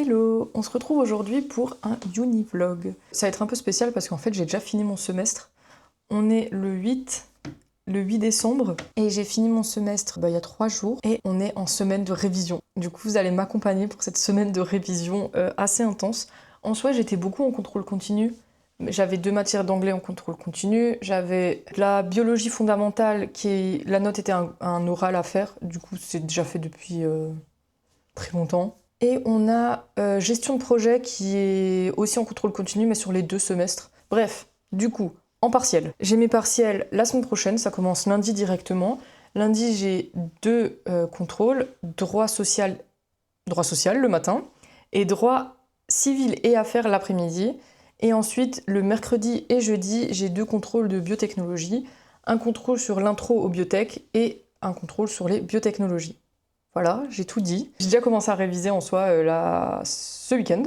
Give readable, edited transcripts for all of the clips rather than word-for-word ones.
Hello! On se retrouve aujourd'hui pour un Univlog. Ça va être un peu spécial parce qu'en fait j'ai déjà fini mon semestre. On est le 8 décembre et j'ai fini mon semestre il y a 3 jours et on est en semaine de révision. Du coup vous allez m'accompagner pour cette semaine de révision assez intense. En soi j'étais beaucoup en contrôle continu. J'avais 2 matières d'anglais en contrôle continu, j'avais de la biologie fondamentale la note était un oral à faire, du coup c'est déjà fait depuis très longtemps. Et on a gestion de projet qui est aussi en contrôle continu mais sur les 2 semestres. Bref, du coup, en partiel. J'ai mes partiels la semaine prochaine, ça commence lundi directement. Lundi, j'ai 2 contrôles, droit social le matin et droit civil et affaires l'après-midi. Et ensuite, le mercredi et jeudi, j'ai 2 contrôles de biotechnologie, un contrôle sur l'intro aux biotech et un contrôle sur les biotechnologies. Voilà, j'ai tout dit. J'ai déjà commencé à réviser en soi ce week-end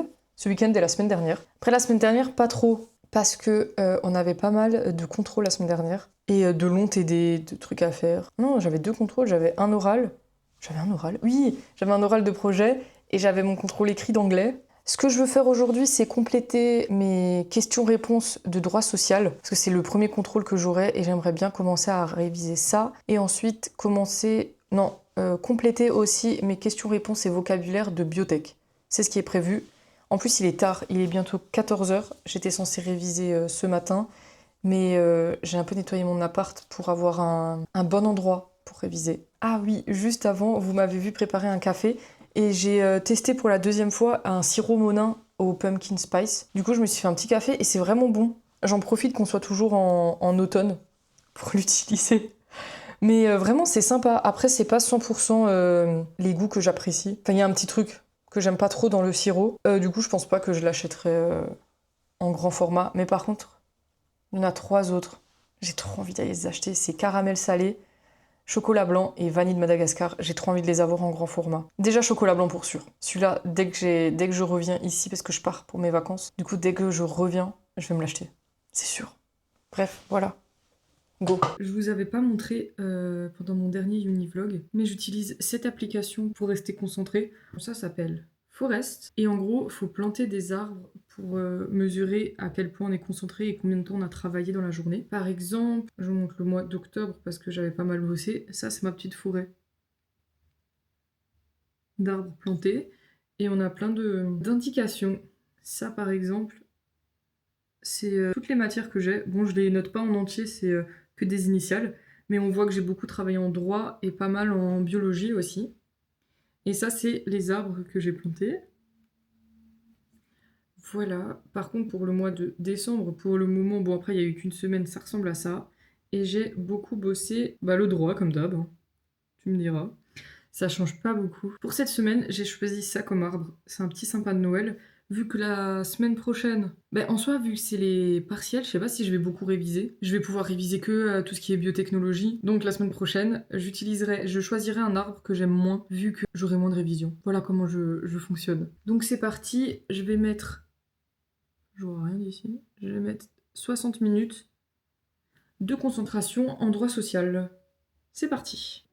et la semaine dernière. Après la semaine dernière, pas trop, parce que on avait pas mal de contrôles la semaine dernière et de longs TD, de trucs à faire. Non, j'avais 2 contrôles, j'avais un oral. J'avais un oral? Oui, j'avais un oral de projet et j'avais mon contrôle écrit d'anglais. Ce que je veux faire aujourd'hui, c'est compléter mes questions-réponses de droit social, parce que c'est le premier contrôle que j'aurai et j'aimerais bien commencer à réviser ça. Et ensuite, compléter aussi mes questions-réponses et vocabulaire de biotech. C'est ce qui est prévu. En plus, il est tard, il est bientôt 14h. J'étais censée réviser ce matin, mais j'ai un peu nettoyé mon appart pour avoir un bon endroit pour réviser. Ah oui, juste avant, vous m'avez vu préparer un café et j'ai testé pour la 2e fois un sirop Monin au pumpkin spice. Du coup, je me suis fait un petit café et c'est vraiment bon. J'en profite qu'on soit toujours en automne pour l'utiliser. Mais vraiment, c'est sympa. Après, c'est pas 100% les goûts que j'apprécie. Enfin, il y a un petit truc que j'aime pas trop dans le sirop. Du coup, je pense pas que je l'achèterai en grand format. Mais par contre, il y en a 3 autres. J'ai trop envie d'aller les acheter. C'est caramel salé, chocolat blanc et vanille de Madagascar. J'ai trop envie de les avoir en grand format. Déjà, chocolat blanc pour sûr. Celui-là, dès que je reviens ici, parce que je pars pour mes vacances, du coup, dès que je reviens, je vais me l'acheter. C'est sûr. Bref, voilà. Go. Je vous avais pas montré pendant mon dernier Univlog, mais j'utilise cette application pour rester concentrée. Ça s'appelle Forest. Et en gros, il faut planter des arbres pour mesurer à quel point on est concentré et combien de temps on a travaillé dans la journée. Par exemple, je vous montre le mois d'octobre parce que j'avais pas mal bossé. Ça, c'est ma petite forêt d'arbres plantés. Et on a plein d'indications. Ça, par exemple, c'est toutes les matières que j'ai. Bon, je les note pas en entier, c'est que des initiales. Mais on voit que j'ai beaucoup travaillé en droit et pas mal en biologie aussi. Et ça, c'est les arbres que j'ai plantés. Voilà. Par contre, pour le mois de décembre, pour le moment, bon après, il y a eu qu'une semaine, ça ressemble à ça. Et j'ai beaucoup bossé le droit, comme d'hab, hein. Tu me diras. Ça change pas beaucoup. Pour cette semaine, j'ai choisi ça comme arbre. C'est un petit sympa de Noël. Vu que la semaine prochaine, en soi, vu que c'est les partiels, je sais pas si je vais beaucoup réviser. Je vais pouvoir réviser que tout ce qui est biotechnologie. Donc la semaine prochaine, je choisirai un arbre que j'aime moins, vu que j'aurai moins de révision. Voilà comment je fonctionne. Donc c'est parti, je vais mettre... Je vois rien d'ici. Je vais mettre 60 minutes de concentration en droit social. C'est parti.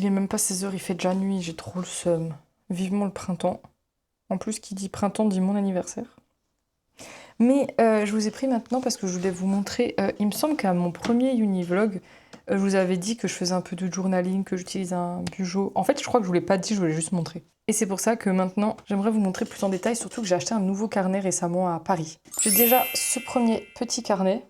Il est même pas 16 h, il fait déjà nuit, j'ai trop le seum. Vivement le printemps. En plus, qui dit printemps dit mon anniversaire. Mais je vous ai pris maintenant parce que je voulais vous montrer... il me semble qu'à mon premier Univlog, je vous avais dit que je faisais un peu de journaling, que j'utilise un Bujo. En fait, je crois que je vous l'ai pas dit, je voulais juste montrer. Et c'est pour ça que maintenant, j'aimerais vous montrer plus en détail, surtout que j'ai acheté un nouveau carnet récemment à Paris. J'ai déjà ce premier petit carnet.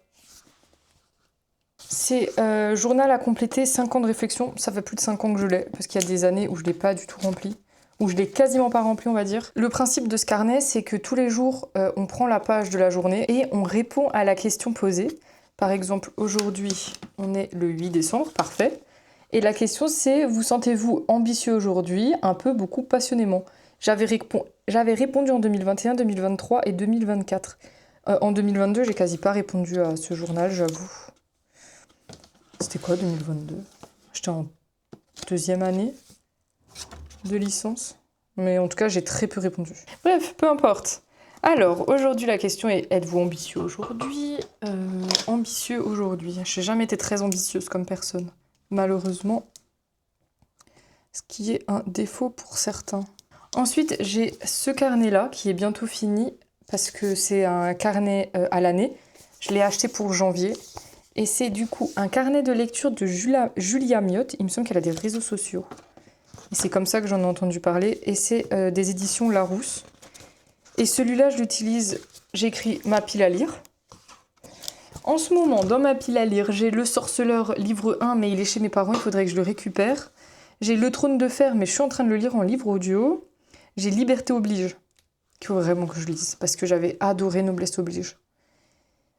C'est journal à compléter, 5 ans de réflexion. Ça fait plus de 5 ans que je l'ai, parce qu'il y a des années où je ne l'ai pas du tout rempli, où je l'ai quasiment pas rempli, on va dire. Le principe de ce carnet, c'est que tous les jours, on prend la page de la journée et on répond à la question posée. Par exemple, aujourd'hui, on est le 8 décembre, parfait. Et la question, c'est, vous sentez-vous ambitieux aujourd'hui? Un peu, beaucoup, passionnément. J'avais répondu en 2021, 2023 et 2024. En 2022, j'ai quasi pas répondu à ce journal, j'avoue. C'était quoi 2022? J'étais en 2e année de licence. Mais en tout cas, j'ai très peu répondu. Bref, peu importe. Alors, aujourd'hui, la question est, êtes-vous ambitieux aujourd'hui? Ambitieux aujourd'hui. Je n'ai jamais été très ambitieuse comme personne, malheureusement. Ce qui est un défaut pour certains. Ensuite, j'ai ce carnet-là qui est bientôt fini parce que c'est un carnet à l'année. Je l'ai acheté pour janvier. Et c'est du coup un carnet de lecture de Julia Miotte. Il me semble qu'elle a des réseaux sociaux. Et c'est comme ça que j'en ai entendu parler. Et c'est des éditions Larousse. Et celui-là, je l'utilise, j'écris ma pile à lire. En ce moment, dans ma pile à lire, j'ai Le Sorceleur, livre 1, mais il est chez mes parents, il faudrait que je le récupère. J'ai Le Trône de Fer, mais je suis en train de le lire en livre audio. J'ai Liberté oblige, qu'il faut vraiment que je lise, parce que j'avais adoré Noblesse oblige.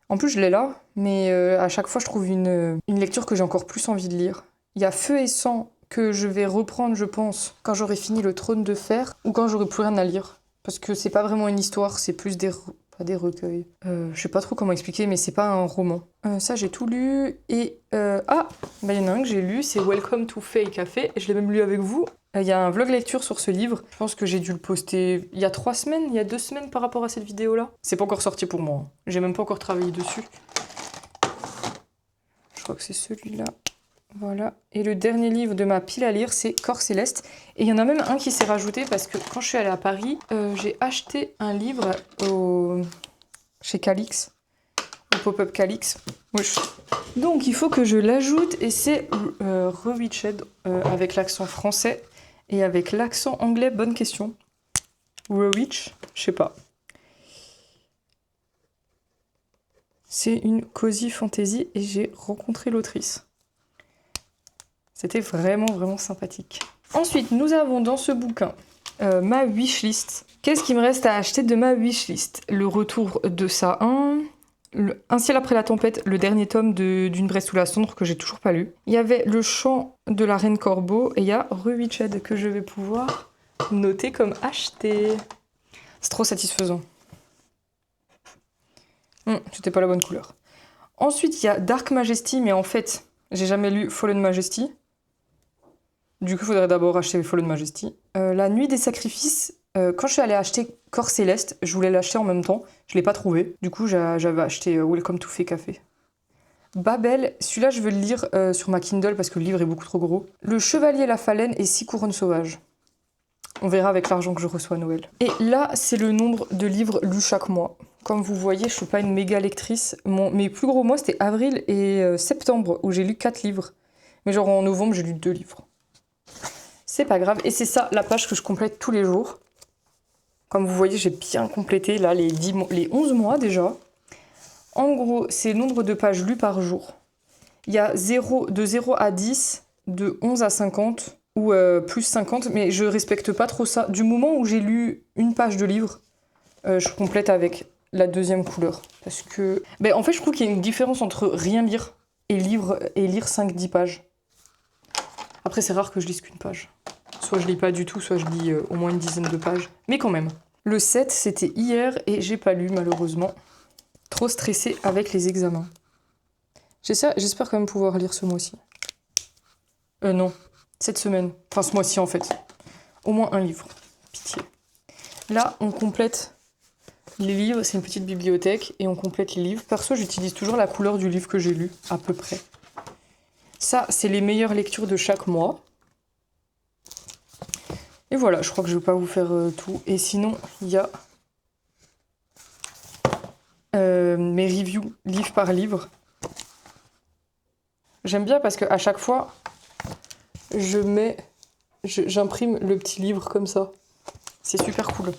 En plus, je l'ai là, mais à chaque fois, je trouve une lecture que j'ai encore plus envie de lire. Il y a Feu et Sang, que je vais reprendre, je pense, quand j'aurai fini Le Trône de Fer, ou quand j'aurai plus rien à lire. Parce que c'est pas vraiment une histoire, c'est plus pas des recueils. Je sais pas trop comment expliquer, mais c'est pas un roman. Ça, j'ai tout lu. Et il y en a un que j'ai lu, c'est Welcome to Fey Café. Et je l'ai même lu avec vous. Il y a un vlog lecture sur ce livre. Je pense que j'ai dû le poster il y a 3 semaines, il y a 2 semaines par rapport à cette vidéo-là. C'est pas encore sorti pour moi. J'ai même pas encore travaillé dessus. Je crois que c'est celui-là. Voilà. Et le dernier livre de ma pile à lire, c'est Corps Céleste. Et il y en a même un qui s'est rajouté parce que quand je suis allée à Paris, j'ai acheté un livre chez Calix, au pop-up Calix. Wesh. Donc il faut que je l'ajoute et c'est Rewitched avec l'accent français et avec l'accent anglais, bonne question. Rewitch, je sais pas. C'est une cozy fantasy et j'ai rencontré l'autrice. C'était vraiment, vraiment sympathique. Ensuite, nous avons dans ce bouquin ma wishlist. Qu'est-ce qui me reste à acheter de ma wishlist? Le retour de ça 1, Un ciel après la tempête, le dernier tome d'Une Bresse sous la cendre que j'ai toujours pas lu. Il y avait Le chant de la reine Corbeau et il y a Rewitched que je vais pouvoir noter comme acheté. C'est trop satisfaisant. C'était pas la bonne couleur. Ensuite, il y a Dark Majesty, mais en fait, j'ai jamais lu Fallen Majesty. Du coup, il faudrait d'abord acheter Fallen Majesty. La Nuit des Sacrifices, quand je suis allée acheter Corps Céleste, je voulais l'acheter en même temps. Je l'ai pas trouvé. Du coup, j'avais acheté Welcome to Fey Café. Babel, celui-là, je veux le lire sur ma Kindle parce que le livre est beaucoup trop gros. Le Chevalier la Phalène et 6 couronnes sauvages. On verra avec l'argent que je reçois à Noël. Et là, c'est le nombre de livres lus chaque mois. Comme vous voyez, je suis pas une méga lectrice. Mes plus gros mois, c'était avril et septembre, où j'ai lu 4 livres. Mais genre en novembre, j'ai lu 2 livres. C'est pas grave. Et c'est ça, la page que je complète tous les jours. Comme vous voyez, j'ai bien complété là les 11 mois déjà. En gros, c'est le nombre de pages lues par jour. Il y a de 0 à 10, de 11 à 50 ou plus 50, mais je respecte pas trop ça. Du moment où j'ai lu une page de livre, je complète avec la deuxième couleur. Parce que, en fait, je trouve qu'il y a une différence entre rien lire et lire 5-10 pages. Après, c'est rare que je lise qu'une page. Soit je lis pas du tout, soit je lis au moins une dizaine de pages. Mais quand même. Le 7, c'était hier et j'ai pas lu, malheureusement. Trop stressée avec les examens. J'espère quand même pouvoir lire ce mois-ci. Non. Cette semaine. Enfin, ce mois-ci, en fait. Au moins un livre. Pitié. Là, on complète les livres. C'est une petite bibliothèque et on complète les livres. Perso, j'utilise toujours la couleur du livre que j'ai lu, à peu près. Ça, c'est les meilleures lectures de chaque mois. Et voilà, je crois que je vais pas vous faire tout. Et sinon, il y a mes reviews livre par livre. J'aime bien parce qu'à chaque fois, j'imprime le petit livre comme ça. C'est super cool.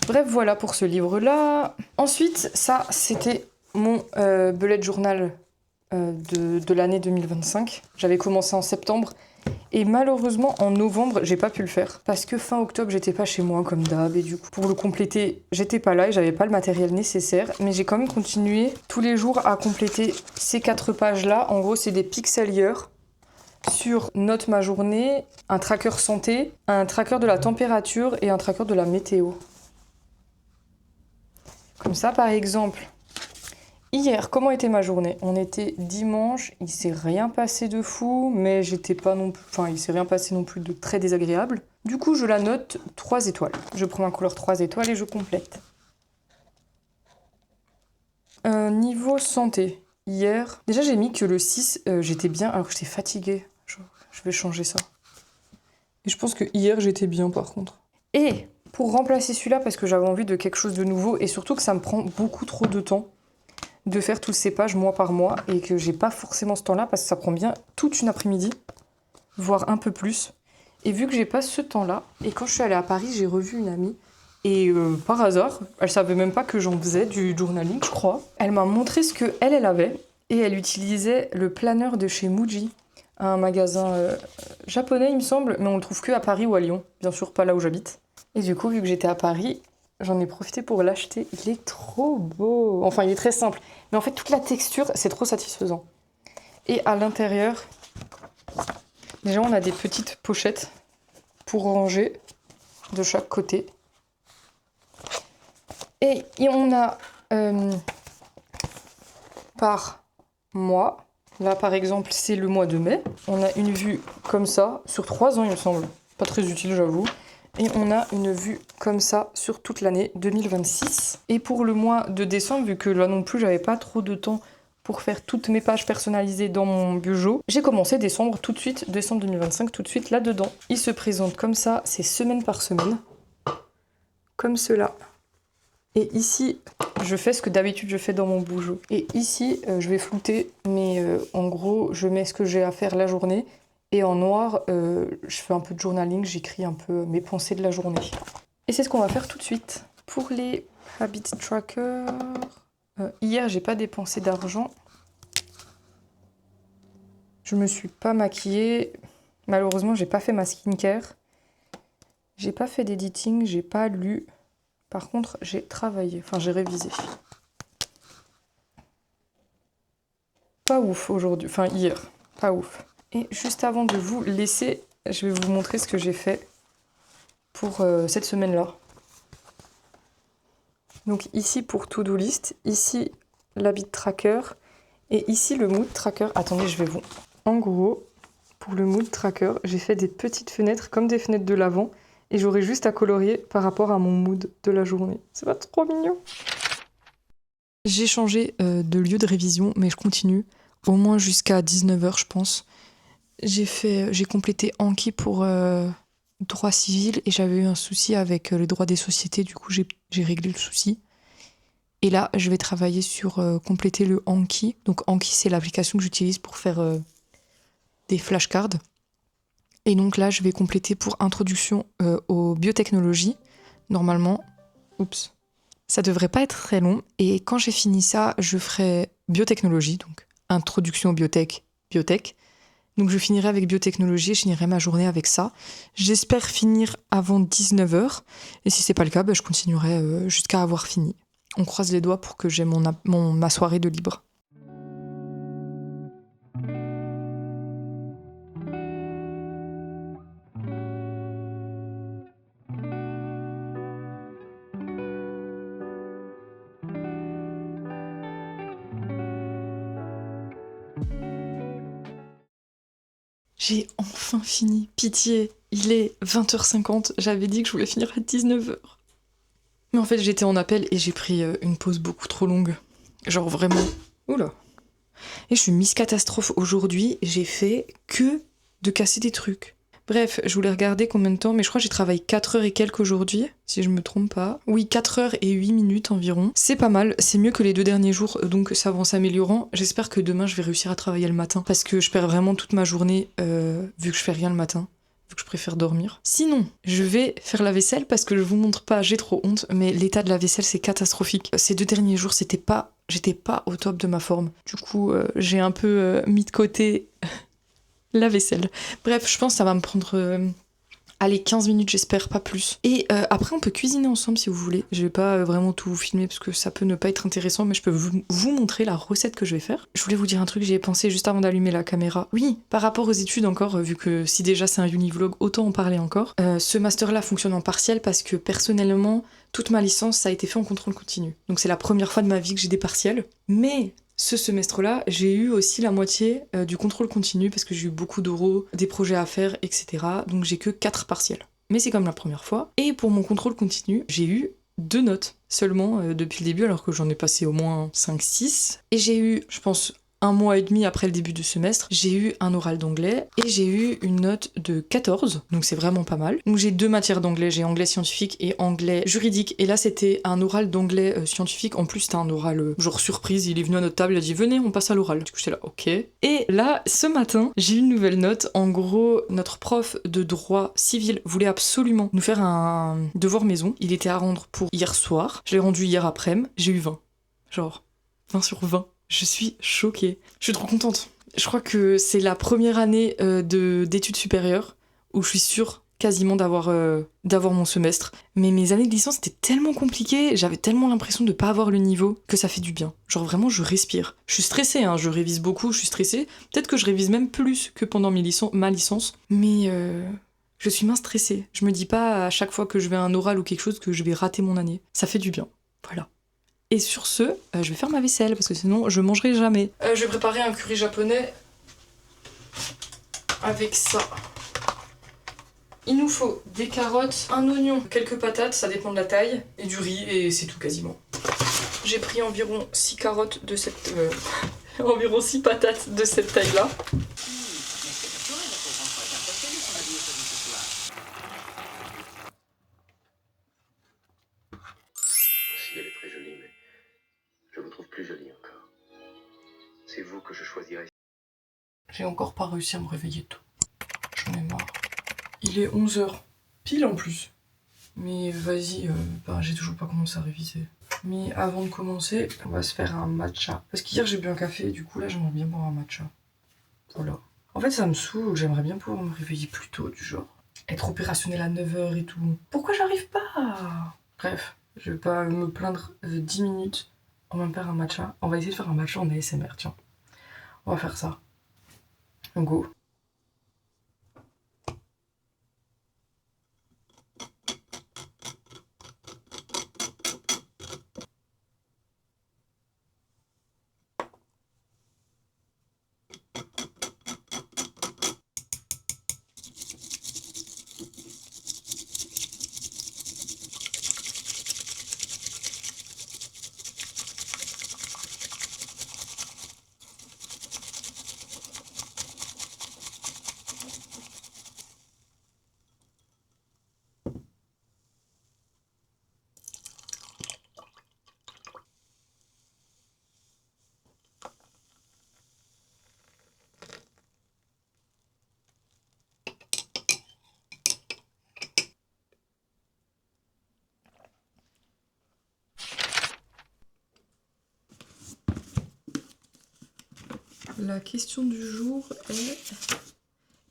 Bref, voilà pour ce livre-là. Ensuite, ça, c'était mon bullet journal de l'année 2025. J'avais commencé en septembre. Et malheureusement, en novembre, j'ai pas pu le faire. Parce que fin octobre, j'étais pas chez moi comme d'hab. Et du coup, pour le compléter, j'étais pas là et j'avais pas le matériel nécessaire. Mais j'ai quand même continué tous les jours à compléter ces 4 pages-là. En gros, c'est des pixeliers sur note ma journée, un tracker santé, un tracker de la température et un tracker de la météo. Comme ça, par exemple, hier, comment était ma journée? On était dimanche, il s'est rien passé de fou, mais j'étais pas non plus... Enfin, il s'est rien passé non plus de très désagréable. Du coup, je la note 3 étoiles. Je prends ma couleur 3 étoiles et je complète. Niveau santé, hier... Déjà, j'ai mis que le 6, j'étais bien, alors que j'étais fatiguée. Je vais changer ça. Et je pense que hier, j'étais bien, par contre. Et pour remplacer celui-là, parce que j'avais envie de quelque chose de nouveau, et surtout que ça me prend beaucoup trop de temps de faire toutes ces pages mois par mois, et que j'ai pas forcément ce temps-là, parce que ça prend bien toute une après-midi, voire un peu plus. Et vu que j'ai pas ce temps-là, et quand je suis allée à Paris, j'ai revu une amie, et par hasard, elle savait même pas que j'en faisais du journaling, je crois. Elle m'a montré ce que elle avait, et elle utilisait le planeur de chez Muji, un magasin japonais, il me semble, mais on le trouve que à Paris ou à Lyon, bien sûr pas là où j'habite. Et du coup, vu que j'étais à Paris, j'en ai profité pour l'acheter. Il est trop beau. Enfin, il est très simple. Mais en fait, toute la texture, c'est trop satisfaisant. Et à l'intérieur, déjà, on a des petites pochettes pour ranger de chaque côté. Et on a par mois. Là, par exemple, c'est le mois de mai. On a une vue comme ça, sur 3 ans, il me semble. Pas très utile, j'avoue. Et on a une vue comme ça sur toute l'année 2026. Et pour le mois de décembre, vu que là non plus, j'avais pas trop de temps pour faire toutes mes pages personnalisées dans mon bujo, j'ai commencé décembre tout de suite, décembre 2025, tout de suite là-dedans. Il se présente comme ça, c'est semaine par semaine. Comme cela. Et ici, je fais ce que d'habitude je fais dans mon bujo. Et ici, je vais flouter, mais en gros, je mets ce que j'ai à faire la journée. Et en noir, je fais un peu de journaling, j'écris un peu mes pensées de la journée. Et c'est ce qu'on va faire tout de suite. Pour les habit trackers, hier, j'ai pas dépensé d'argent. Je me suis pas maquillée. Malheureusement, j'ai pas fait ma skincare. J'ai pas fait d'editing, j'ai pas lu. Par contre, j'ai travaillé, enfin j'ai révisé. Pas ouf aujourd'hui, enfin hier, pas ouf. Et juste avant de vous laisser, je vais vous montrer ce que j'ai fait pour cette semaine-là. Donc ici pour To-Do List, ici l'habit tracker et ici le mood tracker. Attendez, je vais vous... En gros, pour le mood tracker, j'ai fait des petites fenêtres comme des fenêtres de l'avant. Et j'aurai juste à colorier par rapport à mon mood de la journée. C'est pas trop mignon. J'ai changé de lieu de révision, mais je continue. Au moins jusqu'à 19h, je pense. J'ai complété Anki pour droit civil et j'avais eu un souci avec le droit des sociétés. Du coup, j'ai réglé le souci. Et là, je vais travailler sur compléter le Anki. Donc Anki, c'est l'application que j'utilise pour faire des flashcards. Et donc là, je vais compléter pour introduction aux biotechnologies. Normalement, ça devrait pas être très long. Et quand j'ai fini ça, je ferai biotechnologie, donc introduction aux biotech. Donc je finirai avec biotechnologie et je finirai ma journée avec ça. J'espère finir avant 19h. Et si c'est pas le cas, je continuerai jusqu'à avoir fini. On croise les doigts pour que j'ai ma soirée de libre. J'ai enfin fini, pitié, il est 20h50, j'avais dit que je voulais finir à 19h. Mais en fait j'étais en appel et j'ai pris une pause beaucoup trop longue. Genre vraiment... Oula. Et je suis Miss Catastrophe aujourd'hui, j'ai fait que de casser des trucs. Bref, je voulais regarder combien de temps, mais je crois que j'ai travaillé 4 heures et quelques aujourd'hui, si je me trompe pas. Oui, 4 heures et 8 minutes environ. C'est pas mal, c'est mieux que les 2 derniers jours, donc ça va en s'améliorant. J'espère que demain je vais réussir à travailler le matin, parce que je perds vraiment toute ma journée, vu que je fais rien le matin. Vu que je préfère dormir. Sinon, je vais faire la vaisselle parce que je vous montre pas, j'ai trop honte, mais l'état de la vaisselle c'est catastrophique. Ces 2 derniers jours, j'étais pas au top de ma forme. Du coup, j'ai un peu mis de côté la vaisselle. Bref, je pense que ça va me prendre allez, 15 minutes, j'espère, pas plus. Et après, on peut cuisiner ensemble si vous voulez. Je vais pas vraiment tout vous filmer parce que ça peut ne pas être intéressant, mais je peux vous montrer la recette que je vais faire. Je voulais vous dire un truc, j'y ai pensé juste avant d'allumer la caméra. Oui, par rapport aux études encore, vu que si déjà c'est un univlog, autant en parler encore. Ce master-là fonctionne en partiel parce que personnellement, toute ma licence, ça a été fait en contrôle continu. Donc c'est la première fois de ma vie que j'ai des partiels. Mais ce semestre-là, j'ai eu aussi la moitié du contrôle continu parce que j'ai eu beaucoup d'oraux, des projets à faire, etc. Donc j'ai que 4 partiels. Mais c'est comme la première fois. Et pour mon contrôle continu, j'ai eu 2 notes seulement depuis le début, alors que j'en ai passé au moins 5-6. Et j'ai eu, je pense, 1 mois et demi après le début du semestre, j'ai eu un oral d'anglais et j'ai eu une note de 14, donc c'est vraiment pas mal. Donc j'ai 2 matières d'anglais, j'ai anglais scientifique et anglais juridique, et là c'était un oral d'anglais scientifique, en plus c'était un oral genre surprise, il est venu à notre table, il a dit venez on passe à l'oral. Du coup j'étais là ok. Et là ce matin j'ai eu une nouvelle note, en gros notre prof de droit civil voulait absolument nous faire un devoir maison, il était à rendre pour hier soir, je l'ai rendu hier après-midi, j'ai eu 20. Genre 20 sur 20. Je suis choquée. Je suis trop contente. Je crois que c'est la première année d'études supérieures où je suis sûre quasiment d'avoir mon semestre. Mais mes années de licence étaient tellement compliquées, j'avais tellement l'impression de pas avoir le niveau que ça fait du bien. Genre vraiment, je respire. Je suis stressée, hein, je révise beaucoup, je suis stressée. Peut-être que je révise même plus que pendant ma licence. Mais je suis moins stressée. Je me dis pas à chaque fois que je vais à un oral ou quelque chose que je vais rater mon année. Ça fait du bien. Voilà. Et sur ce, je vais faire ma vaisselle parce que sinon je mangerai jamais. Je vais préparer un curry japonais avec ça. Il nous faut des carottes, un oignon, quelques patates, ça dépend de la taille, et du riz, et c'est tout quasiment. J'ai pris environ 6 carottes de cette... environ 6 patates de cette taille-là. Si elle est très jolie, mais je vous trouve plus jolie encore. C'est vous que je choisirais. J'ai encore pas réussi à me réveiller tôt. J'en ai marre. Il est 11h. Pile en plus. Mais vas-y, j'ai toujours pas commencé à réviser. Mais avant de commencer, on va se faire un matcha. Parce qu'hier j'ai bu un café et du coup là j'aimerais bien boire un matcha. Voilà. En fait ça me saoule, j'aimerais bien pouvoir me réveiller plus tôt du genre. Être opérationnel à 9h et tout. Pourquoi j'arrive pas? Bref, je vais pas me plaindre 10 minutes. On va me faire un matcha. On va essayer de faire un matcha en ASMR, tiens. On va faire ça. Go. La question du jour est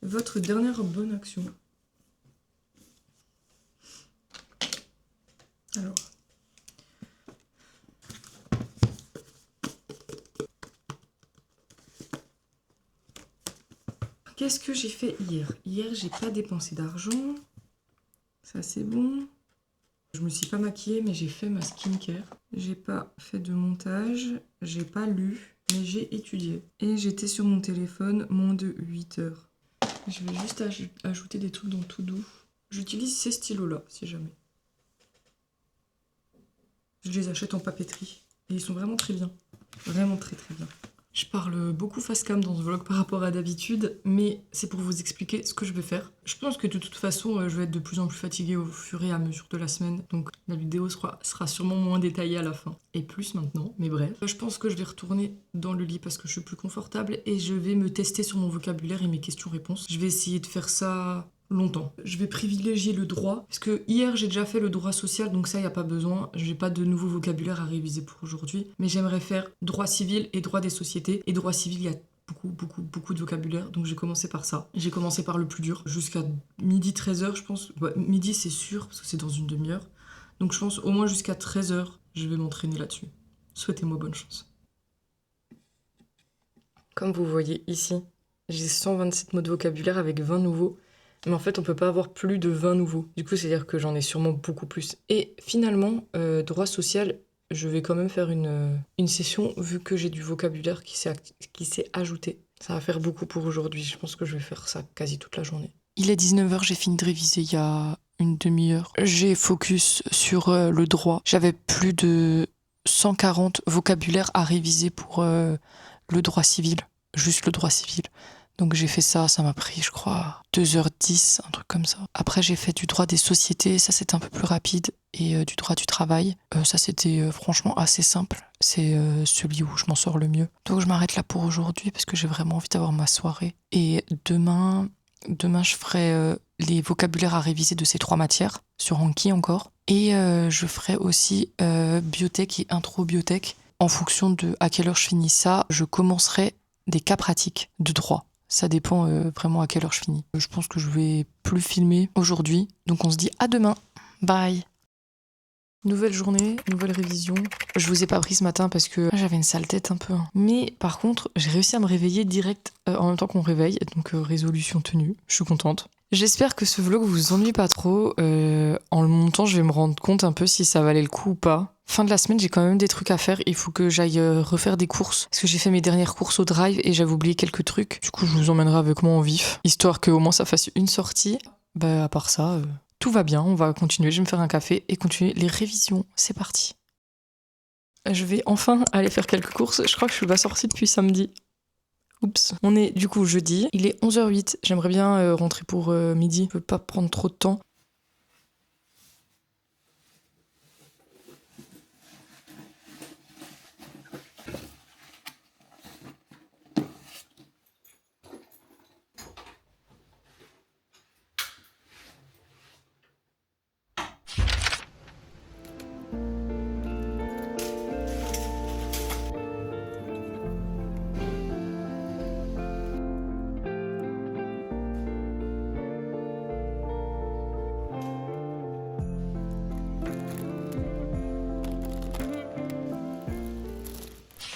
votre dernière bonne action. Alors. Qu'est-ce que j'ai fait hier? Hier, j'ai pas dépensé d'argent. Ça, c'est bon. Je me suis pas maquillée, mais j'ai fait ma skincare. J'ai pas fait de montage. J'ai pas lu, mais j'ai étudié. Et j'étais sur mon téléphone moins de 8 heures. Je vais juste ajouter des trucs dans tout doux. J'utilise ces stylos-là, si jamais. Je les achète en papeterie. Et ils sont vraiment très bien. Vraiment très très bien. Je parle beaucoup face cam dans ce vlog par rapport à d'habitude, mais c'est pour vous expliquer ce que je vais faire. Je pense que de toute façon, je vais être de plus en plus fatiguée au fur et à mesure de la semaine, donc la vidéo sera sûrement moins détaillée à la fin, et plus maintenant, mais bref. Je pense que je vais retourner dans le lit parce que je suis plus confortable, et je vais me tester sur mon vocabulaire et mes questions-réponses. Je vais essayer de faire ça longtemps. Je vais privilégier le droit, parce que hier j'ai déjà fait le droit social, donc ça y a pas besoin, j'ai pas de nouveau vocabulaire à réviser pour aujourd'hui, mais j'aimerais faire droit civil et droit des sociétés, et droit civil il y a beaucoup de vocabulaire, donc j'ai commencé par ça. J'ai commencé par le plus dur, jusqu'à midi 13h je pense, ouais, midi c'est sûr, parce que c'est dans une demi-heure, donc je pense au moins jusqu'à 13h je vais m'entraîner là-dessus. Souhaitez-moi bonne chance. Comme vous voyez ici, j'ai 127 mots de vocabulaire avec 20 nouveaux. Mais en fait, on peut pas avoir plus de 20 nouveaux. Du coup, c'est-à-dire que j'en ai sûrement beaucoup plus. Et finalement, droit social, je vais quand même faire une session vu que j'ai du vocabulaire qui s'est ajouté. Ça va faire beaucoup pour aujourd'hui. Je pense que je vais faire ça quasi toute la journée. Il est 19h, j'ai fini de réviser il y a une demi-heure. J'ai focus sur le droit. J'avais plus de 140 vocabulaires à réviser pour le droit civil. Juste le droit civil. Donc j'ai fait ça m'a pris je crois 2h10, un truc comme ça. Après j'ai fait du droit des sociétés, ça c'était un peu plus rapide, et du droit du travail. Ça c'était franchement assez simple, c'est celui où je m'en sors le mieux. Donc je m'arrête là pour aujourd'hui parce que j'ai vraiment envie d'avoir ma soirée. Et demain je ferai les vocabulaires à réviser de ces 3 matières, sur Anki encore. Et je ferai aussi biotech et intro biotech. En fonction de à quelle heure je finis ça, je commencerai des cas pratiques de droit. Ça dépend vraiment à quelle heure je finis. Je pense que je vais plus filmer aujourd'hui. Donc on se dit à demain. Bye. Nouvelle journée, nouvelle révision. Je vous ai pas pris ce matin parce que j'avais une sale tête un peu. Mais par contre, j'ai réussi à me réveiller direct en même temps qu'on réveille. Donc résolution tenue. Je suis contente. J'espère que ce vlog vous ennuie pas trop. En le montant, je vais me rendre compte un peu si ça valait le coup ou pas. Fin de la semaine, j'ai quand même des trucs à faire. Il faut que j'aille refaire des courses. Parce que j'ai fait mes dernières courses au drive et j'avais oublié quelques trucs. Du coup, je vous emmènerai avec moi en vif. Histoire qu'au moins ça fasse une sortie. Bah, à part ça, tout va bien. On va continuer. Je vais me faire un café et continuer les révisions. C'est parti. Je vais enfin aller faire quelques courses. Je crois que je suis pas sortie depuis samedi. Oups. On est du coup jeudi. Il est 11h08. J'aimerais bien rentrer pour midi. Je veux pas prendre trop de temps.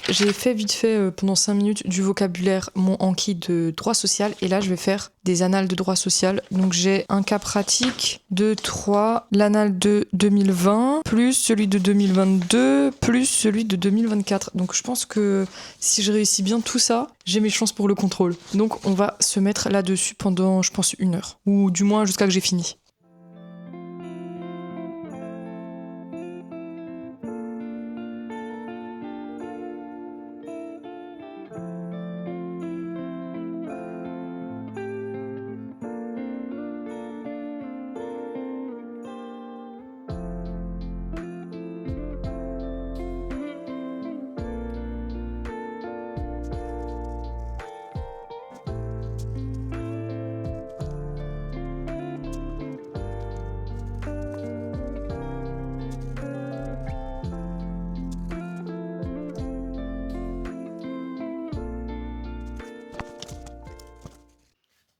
J'ai fait vite fait pendant 5 minutes du vocabulaire mon Anki de droit social et là je vais faire des annales de droit social. Donc j'ai un cas pratique de 3, l'annale de 2020, plus celui de 2022, plus celui de 2024. Donc je pense que si je réussis bien tout ça, j'ai mes chances pour le contrôle. Donc on va se mettre là-dessus pendant je pense 1 heure, ou du moins jusqu'à que j'ai fini.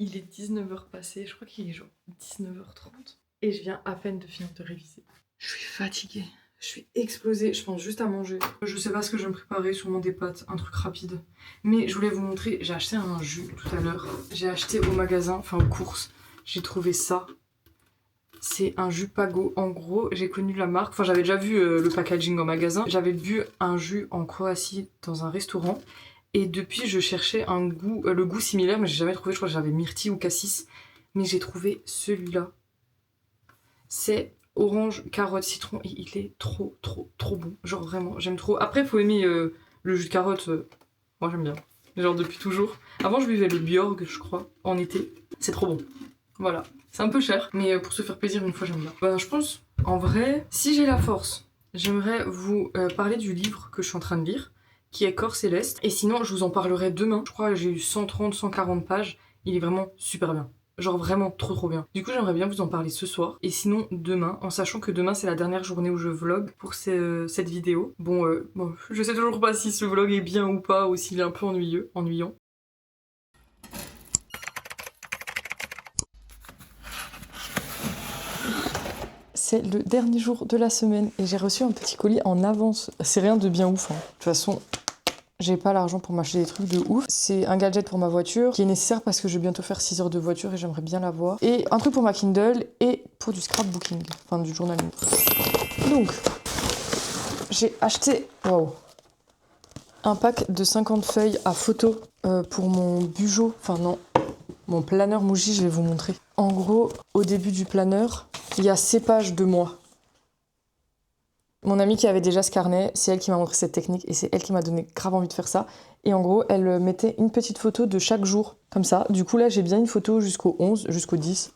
Il est 19h passé, je crois qu'il est genre 19h30. Et je viens à peine de finir de réviser. Je suis fatiguée, je suis explosée, je pense juste à manger. Je sais pas ce que je vais me préparer, sûrement des pâtes, un truc rapide. Mais je voulais vous montrer, j'ai acheté un jus tout à l'heure. J'ai acheté au magasin, enfin aux courses, j'ai trouvé ça. C'est un jus Pago. En gros, j'ai connu la marque, enfin j'avais déjà vu le packaging en magasin. J'avais bu un jus en Croatie dans un restaurant. Et depuis, je cherchais un goût, le goût similaire, mais j'ai jamais trouvé. Je crois que j'avais myrtille ou cassis. Mais j'ai trouvé celui-là. C'est orange, carotte, citron. Et il est trop bon. Genre vraiment, j'aime trop. Après, faut aimer le jus de carotte. Moi j'aime bien. Genre depuis toujours. Avant je buvais le Bjorg, je crois, en été. C'est trop bon. Voilà. C'est un peu cher, mais pour se faire plaisir une fois j'aime bien. Ben je pense, en vrai, si j'ai la force, j'aimerais vous parler du livre que je suis en train de lire, qui est Corps Céleste. Et sinon je vous en parlerai demain. Je crois que j'ai eu 130-140 pages. Il est vraiment super bien. Genre vraiment trop bien. Du coup j'aimerais bien vous en parler ce soir. Et sinon demain, en sachant que demain c'est la dernière journée où je vlog pour cette vidéo. Bon, je sais toujours pas si ce vlog est bien ou pas, ou s'il est un peu ennuyant. C'est le dernier jour de la semaine et j'ai reçu un petit colis en avance. C'est rien de bien ouf, hein. De toute façon, j'ai pas l'argent pour m'acheter des trucs de ouf. C'est un gadget pour ma voiture qui est nécessaire parce que je vais bientôt faire 6 heures de voiture et j'aimerais bien l'avoir. Et un truc pour ma Kindle et pour du scrapbooking, enfin du journaling. Donc, j'ai acheté un pack de 50 feuilles à photo pour mon Bujo. Enfin non, mon planeur Muji, je vais vous montrer. En gros, au début du planeur, il y a 6 pages de moi. Mon amie qui avait déjà ce carnet, c'est elle qui m'a montré cette technique et c'est elle qui m'a donné grave envie de faire ça. Et en gros, elle mettait une petite photo de chaque jour, comme ça. Du coup, là, j'ai bien une photo jusqu'au 11, jusqu'au 10.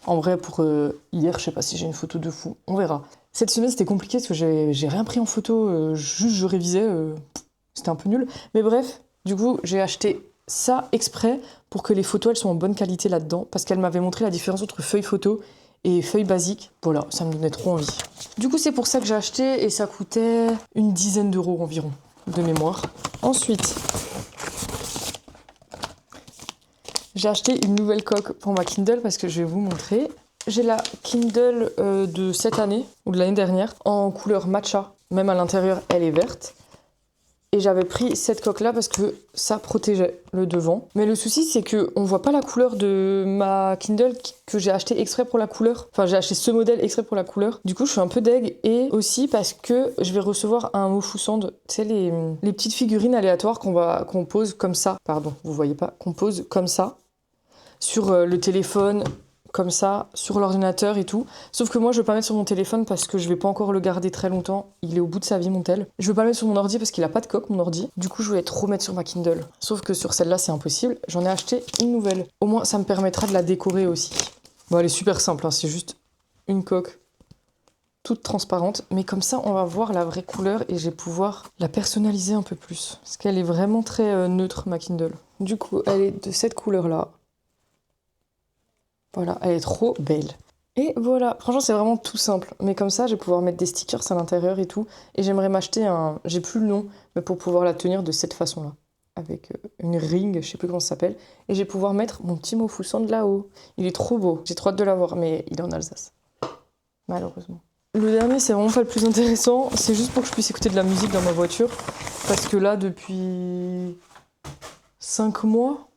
En vrai, pour hier, je sais pas si j'ai une photo de fou, on verra. Cette semaine, c'était compliqué parce que j'ai rien pris en photo, juste je révisais, c'était un peu nul. Mais bref, du coup, j'ai acheté ça exprès pour que les photos, elles soient en bonne qualité là-dedans, parce qu'elle m'avait montré la différence entre feuille photo et feuille basique. Voilà, ça me donnait trop envie. Du coup, c'est pour ça que j'ai acheté et ça coûtait une dizaine d'euros environ, de mémoire. Ensuite, j'ai acheté une nouvelle coque pour ma Kindle parce que je vais vous montrer. J'ai la Kindle de cette année, ou de l'année dernière, en couleur matcha. Même à l'intérieur, elle est verte. Et j'avais pris cette coque-là parce que ça protégeait le devant. Mais le souci, c'est qu'on voit pas la couleur de ma Kindle que j'ai acheté exprès pour la couleur. Enfin, j'ai acheté ce modèle exprès pour la couleur. Du coup, je suis un peu deg. Et aussi parce que je vais recevoir un Mofusand. Tu sais, les petites figurines aléatoires qu'on pose comme ça. Pardon, vous voyez pas. Qu'on pose comme ça. Sur le téléphone, comme ça, sur l'ordinateur et tout. Sauf que moi, je veux pas mettre sur mon téléphone parce que je vais pas encore le garder très longtemps. Il est au bout de sa vie, mon tel. Je veux pas le mettre sur mon ordi parce qu'il a pas de coque, mon ordi. Du coup, je voulais trop mettre sur ma Kindle. Sauf que sur celle-là, c'est impossible. J'en ai acheté une nouvelle. Au moins, ça me permettra de la décorer aussi. Bon, elle est super simple, hein. C'est juste une coque toute transparente. Mais comme ça, on va voir la vraie couleur et je vais pouvoir la personnaliser un peu plus. Parce qu'elle est vraiment très neutre, ma Kindle. Du coup, elle est de cette couleur-là. Voilà, elle est trop belle. Et voilà, franchement c'est vraiment tout simple. Mais comme ça, je vais pouvoir mettre des stickers à l'intérieur et tout. Et j'aimerais m'acheter un... J'ai plus le nom, mais pour pouvoir la tenir de cette façon-là. Avec une ring, je sais plus comment ça s'appelle. Et je vais pouvoir mettre mon petit Mofusand de là-haut. Il est trop beau. J'ai trop hâte de l'avoir, mais il est en Alsace. Malheureusement. Le dernier, c'est vraiment pas le plus intéressant. C'est juste pour que je puisse écouter de la musique dans ma voiture. Parce que là, depuis 5 mois...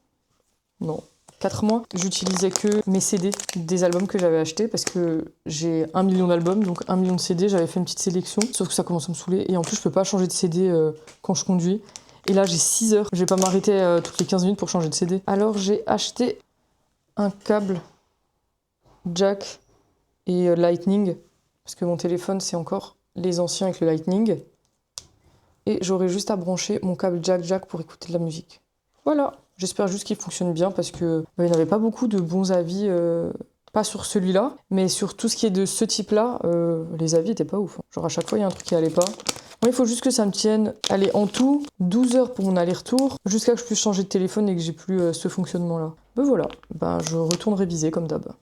Non. 4 mois, j'utilisais que mes CD des albums que j'avais achetés parce que j'ai 1 million d'albums, donc 1 million de CD, j'avais fait une petite sélection, sauf que ça commence à me saouler et en plus je peux pas changer de CD quand je conduis. Et là j'ai 6 heures, je vais pas m'arrêter toutes les 15 minutes pour changer de CD. Alors j'ai acheté un câble jack et Lightning, parce que mon téléphone c'est encore les anciens avec le Lightning. Et j'aurai juste à brancher mon câble jack pour écouter de la musique. Voilà. J'espère juste qu'il fonctionne bien parce que il n'y avait pas beaucoup de bons avis, pas sur celui-là, mais sur tout ce qui est de ce type-là, les avis étaient pas ouf. Genre à chaque fois il y a un truc qui allait pas. Moi il faut juste que ça me tienne, allez en tout, 12 heures pour mon aller-retour, jusqu'à ce que je puisse changer de téléphone et que j'ai plus ce fonctionnement-là. Ben voilà, je retourne réviser comme d'hab.